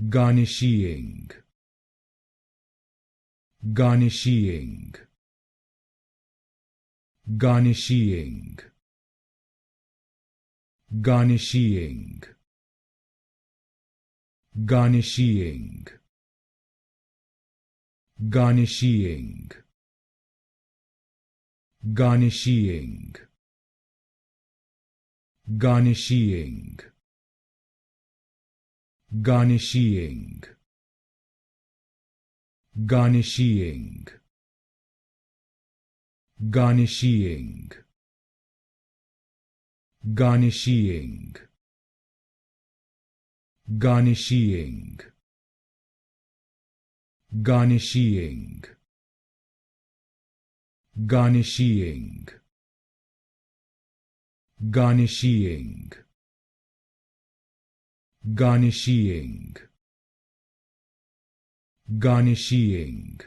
Garnisheeing, garnisheeing, garnisheeing, garnisheeing, garnisheeing, garnisheeing, garnisheeing, garnisheeing, garnisheeing, garnisheeing, garnisheeing, garnisheeing, garnisheeing, garnisheeing, garnisheeing, garnisheeing, garnisheeing, garnisheeing,